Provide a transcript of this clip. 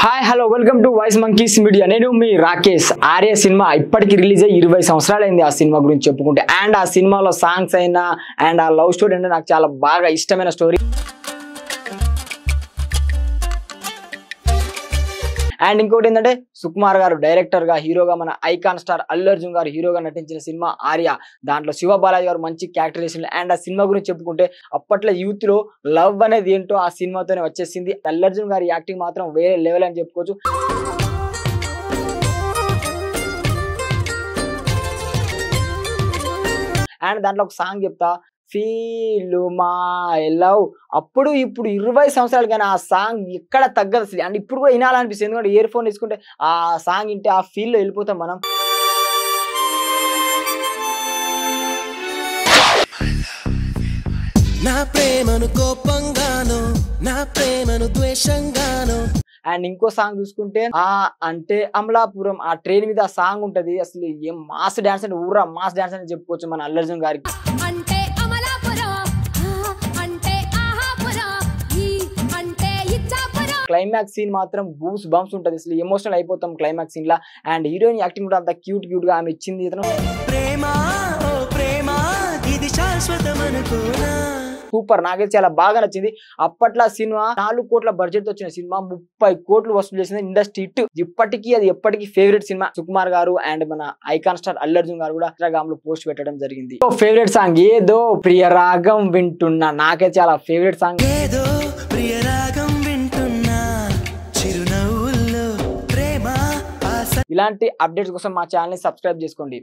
Hi hello welcome to voice monkeys media. నేను మీ Rakesh. Arya cinema ఇప్పటికి release అయ్యి 20 సంవత్సరాలైంది ఆ సినిమా గురించి చెప్పుకుంటే. అండ్ ఆ సినిమాలో సాంగ్స్ అయినా అండ్ ఆ లవ్ స్టోరీ అంటే నాకు చాలా బాగా ఇష్టమైన స్టోరీ. అండ్ ఇంకోటి ఏంటంటే సుకుమార్ గారు డైరెక్టర్ గా, హీరోగా మన ఐకాన్ స్టార్ అల్లు అర్జున్ గారు హీరోగా నటించిన సినిమా ఆర్య. దాంట్లో శివ బాలాజీ గారు మంచి క్యారెక్టరైజేషన్. అండ్ ఆ సినిమా గురించి చెప్పుకుంటే అప్పట్లో యూత్ లో లవ్ అనేది ఏంటో ఆ సినిమాతోనే వచ్చేసింది. అల్లు అర్జున్ గారి యాక్టింగ్ మాత్రం వేరే లెవెల్ అని చెప్పుకోవచ్చు. అండ్ దాంట్లో ఒక సాంగ్ చెప్తా, ఫీల్ మై లవ్. అప్పుడు ఇప్పుడు 20 సంవత్సరాలు కానీ ఆ సాంగ్ ఎక్కడ తగ్గదు అసలు. అండ్ ఇప్పుడు కూడా వినాలనిపిస్తుంది, ఎందుకంటే ఇయర్ ఫోన్ తీసుకుంటే ఆ సాంగ్ వింటే ఆ ఫీల్ లో వెళ్ళిపోతాం మనం. నా ప్రేమను కోపంగాను, నా ప్రేమను ద్వేషంగాను. అండ్ ఇంకో సాంగ్ చూసుకుంటే అంటే అమలాపురం ఆ ట్రైన్ మీద ఆ సాంగ్ ఉంటది. అసలు ఏం మాస్ డాన్స్ అంటే ఊరా మాస్ డాన్స్ అని చెప్పుకోవచ్చు మన అల్లు అర్జున్ గారికి. అంటే అమలాపురం అంటే ఆహాపురం అంటే ఇచ్చాపురం. క్లైమాక్స్ సీన్ మాత్రం బూస్ బంప్స్ ఉంటది, అసలు ఎమోషనల్ అయిపోతాం క్లైమాక్స్ సీన్ లా. అండ్ హీరోయిన్ యాక్టింగ్ కూడా అంత క్యూట్ క్యూట్ గా ఆమె ఇచ్చింది. ఇతను ప్రేమ ఓ ప్రేమ ఇది శాశ్వతం అనుకోనా. సూపర్, నాకైతే చాలా బాగా నచ్చింది. అప్పట్లో సినిమా 4 కోట్ల బడ్జెట్ తో వచ్చిన సినిమా 30 కోట్లు వసూలు చేసింది. Industry hit. ఇప్పటికీ అది ఎప్పటికీ ఫేవరెట్ సినిమా. సుకుమార్ గారు అండ్ మన ఐకాన్ స్టార్ అల్లు అర్జున్ గారు కూడా ఇన్స్టాగ్రామ్ లో పోస్ట్ పెట్టడం జరిగింది. ఫేవరెట్ సాంగ్ ఏదో ప్రియ రాగం వింటున్నా, నాకైతే చాలా ఫేవరెట్ సాంగ్. ఏదో ప్రియ రాగం వింటున్నా, చిరునవ్వుల్లో ప్రేమ. ఇలాంటి అప్డేట్స్ కోసం మా ఛానల్ ని సబ్స్క్రైబ్ చేసుకోండి.